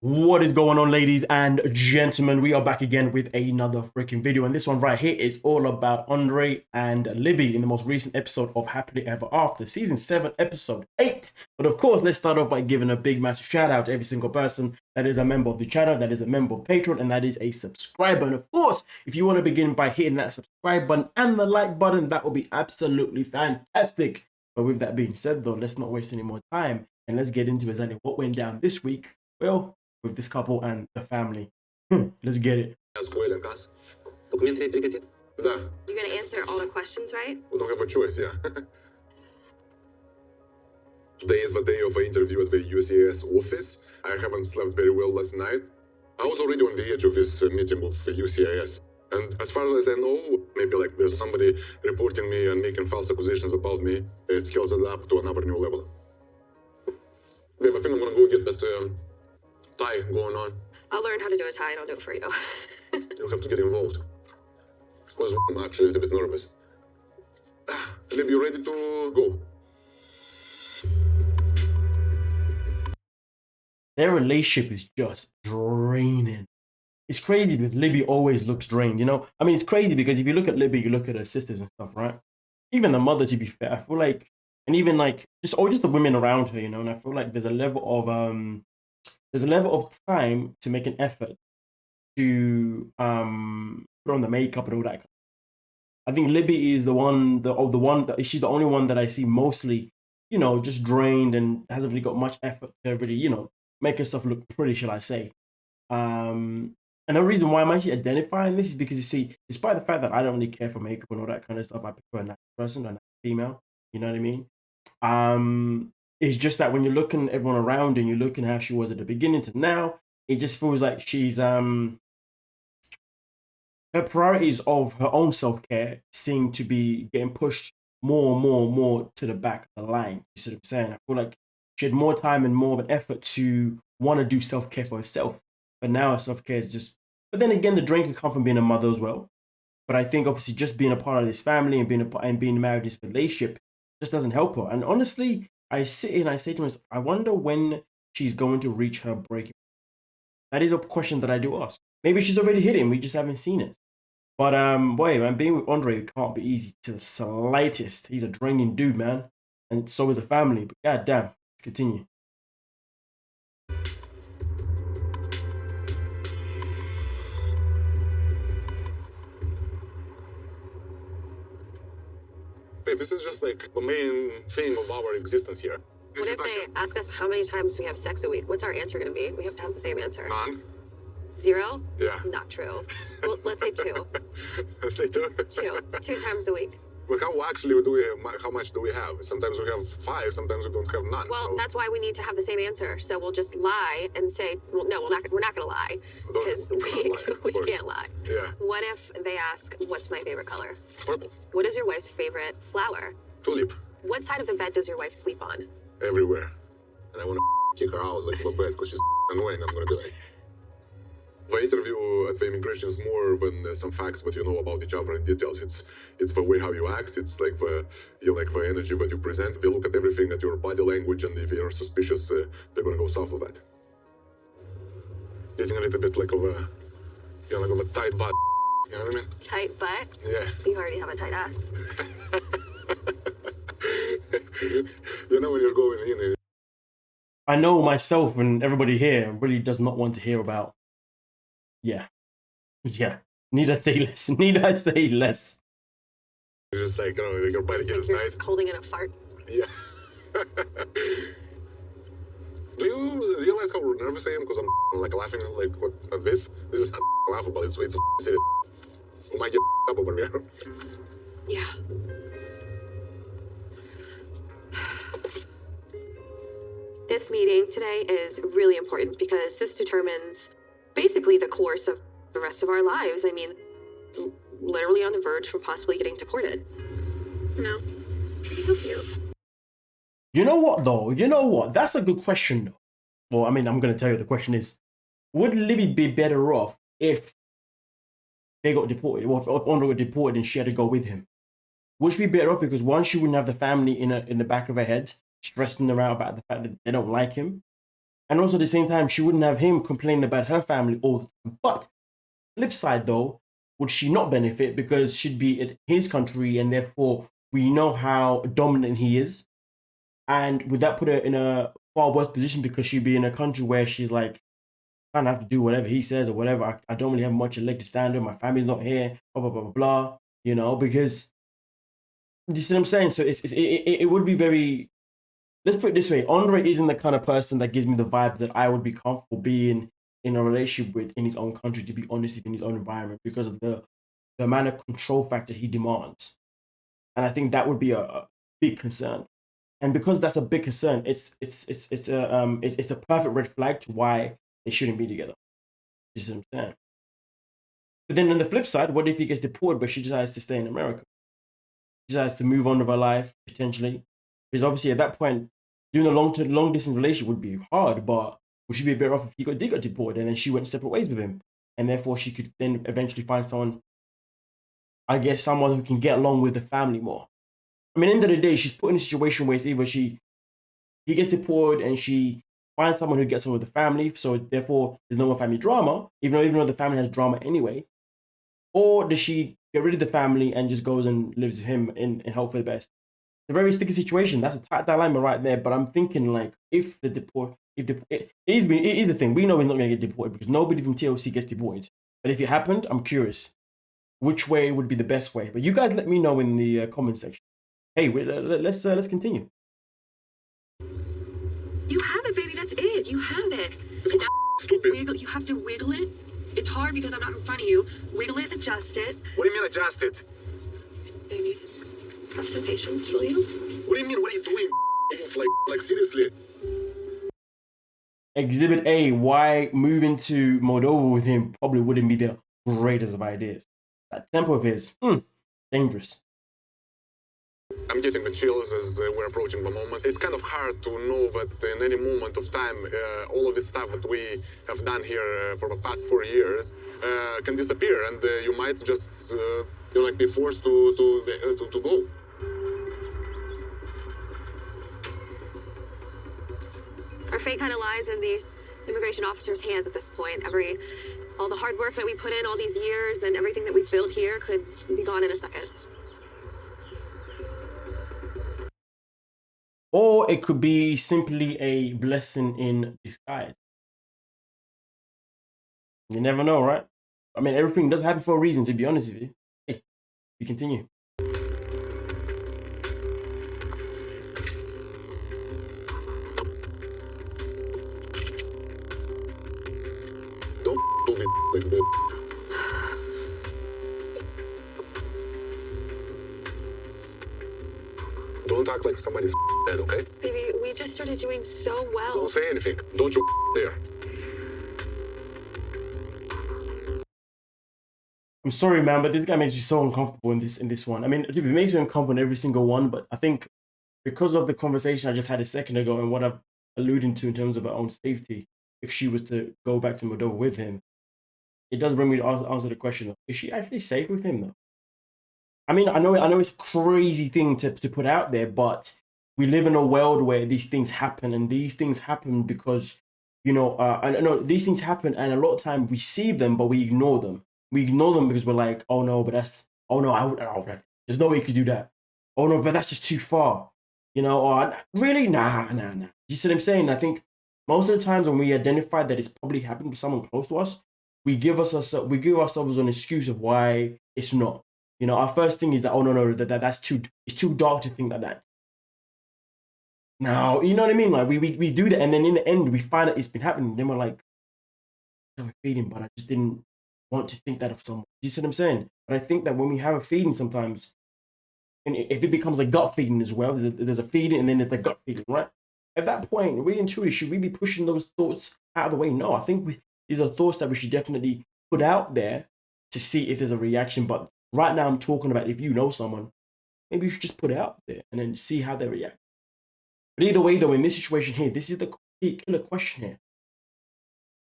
What is going on, ladies and gentlemen? We are back again with another freaking video, and this one right here is all about Andre and Libby in the most recent episode of Happily Ever After, season 7, episode 8. But of course, let's start off by giving a big massive shout out to every single person that is a member of the channel, that is a member of Patreon, and that is a subscriber. And of course, if you want to begin by hitting that subscribe button and the like button, that would be absolutely fantastic. But with that being said, though, let's not waste any more time and let's get into exactly what went down this week. Well, with this couple and the family. Let's get it. You're gonna answer all the questions, right? We don't have a choice, yeah. Today is the day of the interview at the UCAS office. I haven't slept very well last night. I was already on the edge of this meeting with UCAS. And as far as I know, maybe like there's somebody reporting me and making false accusations about me. It scales it up to another new level. Babe, I think I'm gonna go get that tie going on. I'll learn how to do a tie and I'll do it for you. You'll have to get involved. Because I'm actually a little bit nervous. Libby, you ready to go? Their relationship is just draining. It's crazy because Libby always looks drained, you know? I mean, it's crazy because if you look at Libby, you look at her sisters and stuff, right? Even the mother, to be fair, I feel like, and even like, just the women around her, you know? And I feel like there's a level of time to make an effort to put on the makeup and all that. I think Libby is the one that she's the only one that I see mostly, you know, just drained and hasn't really got much effort to really, you know, make herself look pretty, shall I say. And the reason why I'm actually identifying this is because, you see, despite the fact that I don't really care for makeup and all that kind of stuff, I prefer a natural person and a female, you know what I mean? It's just that when you're looking at everyone around and you're looking at how she was at the beginning to now, it just feels like she's her priorities of her own self-care seem to be getting pushed more to the back of the line. You see what I'm saying? I feel like she had more time and more of an effort to want to do self-care for herself, but now her self-care is just. But then again, the drain can come from being a mother as well. But I think obviously just being a part of this family and being married to this relationship just doesn't help her. And honestly, I sit here and I say to myself, I wonder when she's going to reach her breaking. That is a question that I do ask. Maybe she's already hit him, we just haven't seen it. But boy, man, being with Andre can't be easy to the slightest. He's a draining dude, man. And so is the family. But goddamn, let's continue. Babe, this is just like the main thing of our existence here. What if they ask us how many times we have sex a week? What's our answer gonna be? We have to have the same answer. None? 0? Yeah. Not true. Well, let's say 2. Let's say 2? 2 times a week. But how much do we have? Sometimes we have 5, sometimes we don't have none. Well, so that's why we need to have the same answer. So we'll just lie and say, well, no, we're not gonna lie because we can't lie. Yeah. What if they ask, what's my favorite color? Purple. What is your wife's favorite flower? Tulip. What side of the bed does your wife sleep on? Everywhere. And I want to kick her out like a bed because she's annoying. I'm going to be like. The interview at the immigration is more than some facts that you know about each other in details. It's the way how you act. It's like the energy that you present. They look at everything, at your body language, and if you're suspicious, they're going to go south of that. Getting a little bit like of a tight butt. You know what I mean? Tight butt? Yeah. You already have a tight ass. You know when you're going in. I know myself and everybody here really does not want to hear about. Yeah. Need I say less? Need I say less? It's just like, you know, your body It's gets like tight. you're holding in a fart. Yeah. Do you realize how nervous I am because I'm like laughing like at this? This is not laughable. It's serious. We might get up over there. Yeah. This meeting today is really important because this determines basically the course of the rest of our lives. I mean, it's literally on the verge from possibly getting deported. No. Thank you. You know what, though? You know what? That's a good question, though. Well, I mean, I'm going to tell you the question is, would Libby be better off if they got deported? Or if Andre got deported and she had to go with him? Would she be better off because, one, she wouldn't have the family in the back of her head stressing her out about the fact that they don't like him? And also at the same time, she wouldn't have him complaining about her family all the time. But flip side though, would she not benefit because she'd be in his country and therefore we know how dominant he is? And would that put her in a far worse position because she'd be in a country where she's like, kind of have to do whatever he says or whatever. I don't really have much leg to stand on. My family's not here, blah, blah, blah, blah, blah, you know, because you see what I'm saying? So it would be very, let's put it this way. Andre isn't the kind of person that gives me the vibe that I would be comfortable being in a relationship with in his own country, to be honest, in his own environment, because of the amount of control factor he demands. And I think that would be a big concern. And because that's a big concern, it's a perfect red flag to why they shouldn't be together. You see what I'm saying? But then on the flip side, what if he gets deported, but she decides to stay in America? She decides to move on with her life, potentially. Because obviously at that point, doing a long distance relationship would be hard, but would she be better off if he did get deported and then she went separate ways with him? And therefore she could then eventually find someone, I guess, someone who can get along with the family more. I mean, at the end of the day, she's put in a situation where it's either he gets deported and she finds someone who gets on with the family, so therefore there's no more family drama, even though the family has drama anyway. Or does she get rid of the family and just goes and lives with him and hope for the best? It's a very sticky situation. That's a tight dilemma right there. But I'm thinking, like, it is the thing. We know he's not going to get deported because nobody from TLC gets deported. But if it happened, I'm curious which way would be the best way. But you guys let me know in the comment section. Hey, let's continue. You have it, baby. That's it. You have it. It looks stupid. You have to wiggle it. It's hard because I'm not in front of you. Wiggle it, adjust it. What do you mean adjust it? Baby, have some patience, will you? What do you mean? What are you doing? Like seriously? Exhibit A, why moving to Moldova with him probably wouldn't be the greatest of ideas. That tempo of his, dangerous. I'm getting the chills as we're approaching the moment. It's kind of hard to know that in any moment of time, all of this stuff that we have done here for the past 4 years can disappear, and you might just be forced to go. Our fate kind of lies in the immigration officer's hands at this point. All the hard work that we put in all these years and everything that we've built here could be gone in a second. Or it could be simply a blessing in disguise. You never know, right? I mean, everything does happen for a reason, to be honest with you. Hey, we continue. Don't do it like that. Don't act like somebody's dead, okay? Baby, we just started doing so well. Don't say anything. Don't you dare. I'm sorry, man, but this guy makes me so uncomfortable in this one. I mean, it makes me uncomfortable in every single one, but I think because of the conversation I just had a second ago and what I've alluded to in terms of her own safety, if she was to go back to Moldova with him, it does bring me to answer the question: is she actually safe with him, though? I mean, I know it's a crazy thing to put out there, but we live in a world where these things happen, and these things happen because, I know these things happen, and a lot of time we see them, but we ignore them. We ignore them because we're like, oh no, there's no way you could do that. Oh no, but that's just too far. Or really, nah. You see what I'm saying? I think most of the times when we identify that it's probably happened to someone close to us, we give ourselves an excuse of why it's not. Our first thing is that, oh no, it's too dark to think like that. Now, you know what I mean? Like we do that, and then in the end we find that it's been happening. Then we're like, I have a feeling, but I just didn't want to think that of someone. You see what I'm saying? But I think that when we have a feeling sometimes, and if it becomes a gut feeling as well, there's a feeling and then there's the gut feeling, right? At that point, really and truly, should we be pushing those thoughts out of the way? No, I think these are thoughts that we should definitely put out there to see if there's a reaction. But right now I'm talking about if you know someone, maybe you should just put it out there and then see how they react. But either way, though, in this situation here, this is the killer question here.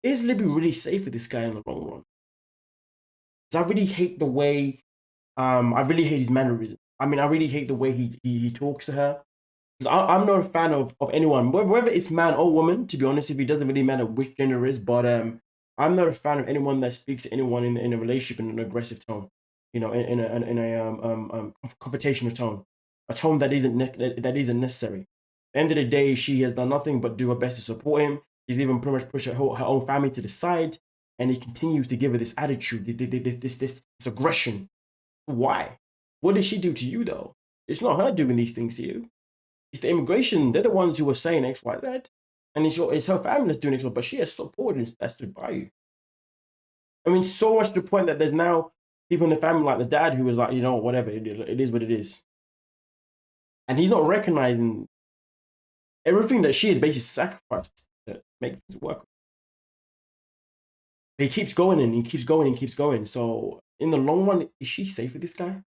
Is Libby really safe with this guy in the long run? Because I really hate the way, I really hate his mannerism. I mean, I really hate the way he talks to her. Because I'm not a fan of anyone, whether it's man or woman. To be honest, if it doesn't really matter which gender it is, but I'm not a fan of anyone that speaks to anyone in a relationship in an aggressive tone. You know, in a confrontational tone, a tone that that isn't necessary. At the end of the day, she has done nothing but do her best to support him. She's even pretty much pushed her own family to the side, and he continues to give her this attitude, this aggression. Why? What did she do to you though? It's not her doing these things to you. It's the immigration. They're the ones who are saying X, Y, Z. And it's her family that's doing X, Y, but she has supported that stood by you. I mean, so much to the point that there's now people in the family, like the dad, who was like, you know, whatever, it is what it is. And he's not recognizing everything that she has basically sacrificed to make things work. But he keeps going and he keeps going and keeps going. So in the long run, is she safe with this guy?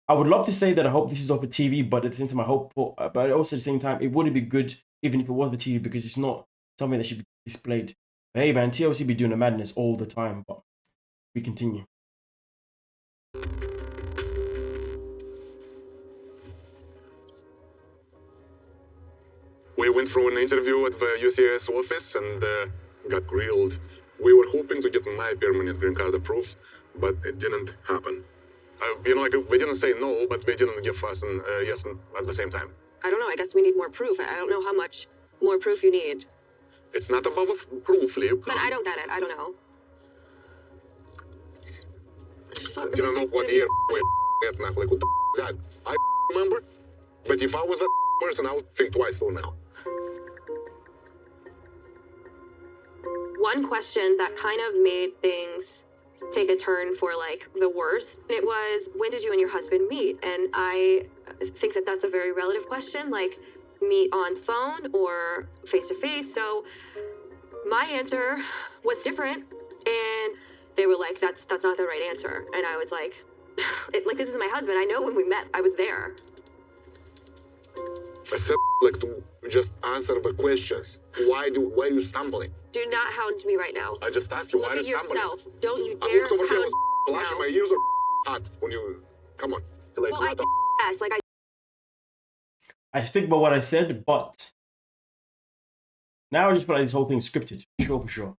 I would love to say that I hope this is off the TV, but at the same time, but also at the same time, it wouldn't be good even if it was the TV, because it's not something that should be displayed. But hey man, TLC be doing the madness all the time, but we continue. We went through an interview at the UCS office and got grilled. We were hoping to get my permanent green card approved, but it didn't happen. You know, like, we didn't say no, but they didn't give us an yes at the same time. I don't know. I guess we need more proof. I don't know how much more proof you need. It's not about proof, Lib. But I don't get it. I don't know. Didn't know what year like, what the is that? I remember. But if I was that person, I would think twice though now. One question that kind of made things take a turn for like the worst, it was, when did you and your husband meet? And I think that that's a very relative question, like meet on phone or face to face. So my answer was different, and they were like, that's not the right answer. And I was like, like, this is my husband. I know when we met, I was there. I said, like, to just answer the questions. Why are you stumbling? Do not hound me right now. I just asked you, why are you stumbling? Look at yourself. Don't you I dare looked over here, I hound was flashing, my ears are hot when you... Come on. Like, well, I did, yes, like I stick by what I said, but now I just feel like this whole thing's scripted, for sure.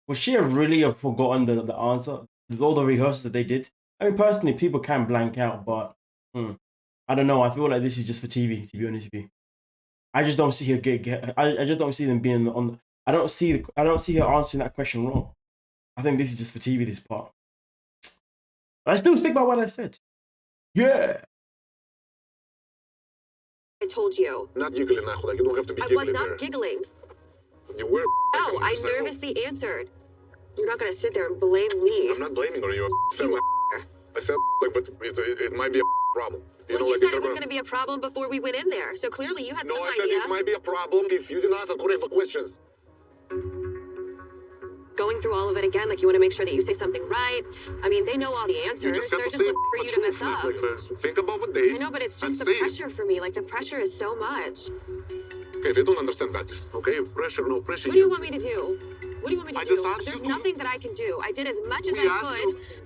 Would she have really forgotten the answer? All the rehearsals that they did? I mean, personally, people can blank out, but I don't know. I feel like this is just for TV, to be honest with you. I just don't see her I just don't see them being on. I don't see her answering that question wrong. I think this is just for TV, this part. But I still stick by what I said. Yeah. I told you. Not giggling, like, you don't have to be I giggling. was not giggling. You were. No, I nervously answered. You're not gonna sit there and blame me. I'm not blaming on you. I said, like, but it might be a problem. You know, like, said it was gonna be a problem before we went in there, so clearly you had some idea. No, I said it might be a problem if you didn't answer correct questions. Going through all of it again, like, you want to make sure that you say something right. I mean, they know all the answers. They're just looking for you to mess up. Like, think about the date. I know, but it's just the pressure for me. Like, the pressure is so much. Okay, they don't understand that. Okay, pressure, no pressure. What do you want me to do? What do you want me to do? Just asked There's you nothing that I can do. I did as much as I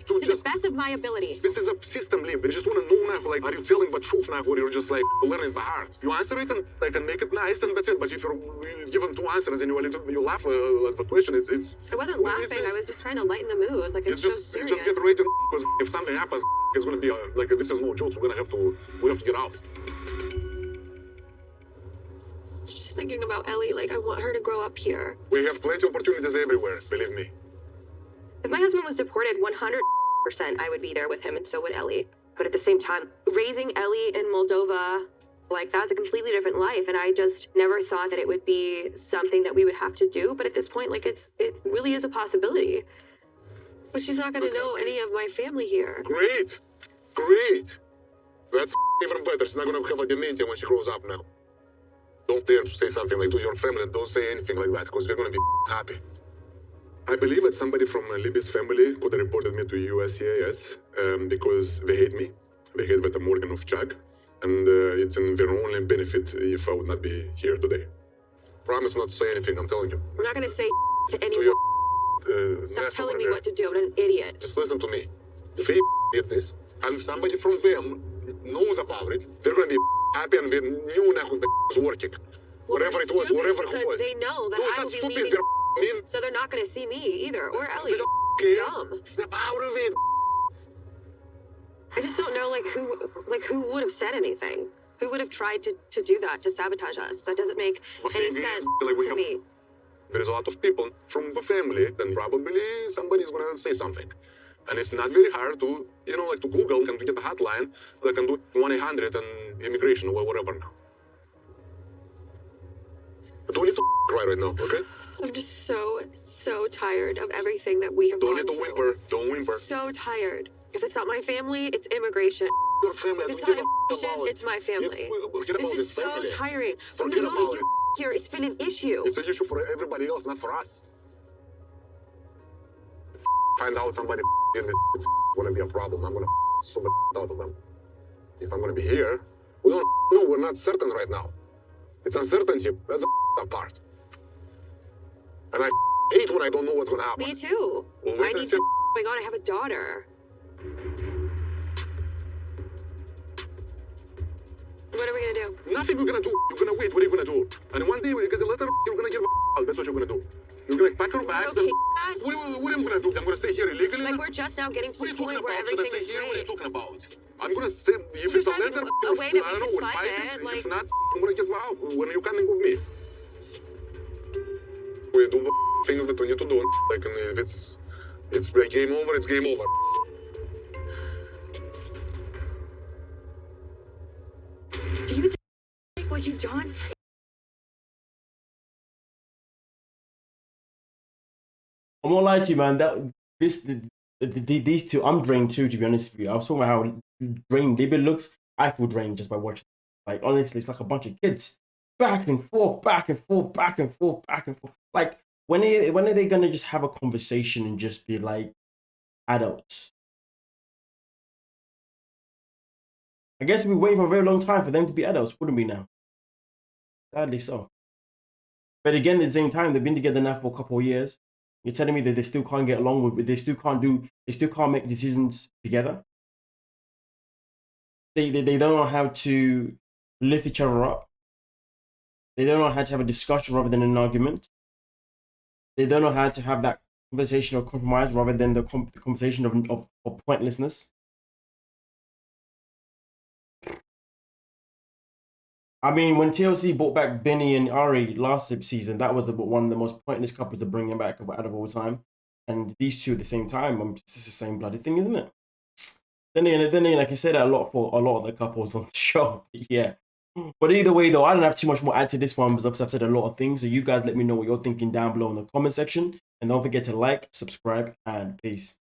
could to the best of my ability. This is a system, Lib. They just want to know now, like, are you telling the truth now, or you're just like learning by heart? You answer it and like and make it nice, and that's it. But if you give them two answers and you laugh at the question, it's. I wasn't laughing. I was just trying to lighten the mood. Like, it's just so serious. Just get ready because if something happens, it's gonna be like this is no joke. We have to get out. Just thinking about Ellie, like, I want her to grow up here. We have plenty of opportunities everywhere, believe me. If my husband was deported, 100% I would be there with him, and so would Ellie. But at the same time, raising Ellie in Moldova, like, that's a completely different life, and I just never thought that it would be something that we would have to do. But at this point, like, it really is a possibility. But she's not going to know any of my family here. Great. That's even better. She's not going to have a dementia when she grows up now. Don't dare to say something like to your family, and don't say anything like that, because they're going to be happy. I believe that somebody from Libby's family could have reported me to USCIS because they hate me. They hate that I'm Morgan of Chuck, and it's in their only benefit if I would not be here today. Promise not to say anything, I'm telling you. I'm not going to say to anyone. Stop telling me what to do. I'm an idiot. Just listen to me. If he did this, And if somebody from them knows about it, they're gonna be happy and they knew that was working. Well, Whatever they're it was, stupid whatever it because was. they know that No, I it's will not be stupid. leaving, They're mean. so they're not going to see me either, or They Ellie. don't care. Dumb. Snap out of it. I just don't know, who would have said anything? Who would have tried to do that, to sabotage us? That doesn't make But any thing is, sense like, we to have- me. There's a lot of people from the family, then probably somebody's gonna say something. And it's not very hard to, to Google and to get a hotline that can do 1-800 and immigration or whatever now. But don't need to right now, okay? I'm just so tired of everything that we have Don't gone need to through. whimper. Don't whimper. So tired. If it's not my family, it's immigration. Your family, If I it's don't not give a immigration, about. it's my family. Forget about This is so family. tiring. From the Forget moment about you here, it's been an issue. It's an issue for everybody else, not for us. Find out somebody in it, it's gonna be a problem. I'm gonna so much out of them. If I'm gonna be here, we don't know. We're not certain right now. It's uncertainty. That's the part. And I hate when I don't know what's gonna happen. Me too. Well, I wait need and to. see. Oh my God, I have a daughter. What are we gonna do? Nothing you're gonna do. You're gonna wait. What are you gonna do? And one day when you get the letter, you're gonna give a that's what you're gonna do. You're gonna pack your Are bags you okay and with that? what am I gonna do? I'm gonna stay here illegally? Like, we're just now getting to What are the you talking point where about? Should I everything stay is here? What are you great. talking about? I'm gonna say if it's a There's letter, a way that we I don't know, can we'll fight fight it. it, like- If not, I'm gonna get out when you're coming with me. We do things that we need to do. Like, and if it's like game over, it's game over. Do you think what you've done? I'm not lying to you, man. These two, I'm drained too, to be honest with you. I was talking about how drained LIBBY looks. I feel drained just by watching. Like, honestly, it's like a bunch of kids. Back and forth, back and forth, back and forth, back and forth. Like, when are they gonna just have a conversation and just be like adults? I guess we wait for a very long time for them to be adults, wouldn't we now? Sadly so. But again, at the same time, they've been together now for a couple of years. You're telling me that they still can't get along with it, they still can't make decisions together. They don't know how to lift each other up. They don't know how to have a discussion rather than an argument. They don't know how to have that conversation of compromise rather than the conversation of pointlessness. I mean, when TLC brought back Benny and Ari last season, that was one of the most pointless couples to bring back out of all time. And these two at the same time, it's just the same bloody thing, isn't it? Then again, like I said, a lot for a lot of the couples on the show. Yeah. But either way, though, I don't have too much more to add to this one because I've said a lot of things. So you guys let me know what you're thinking down below in the comment section. And don't forget to like, subscribe, and peace.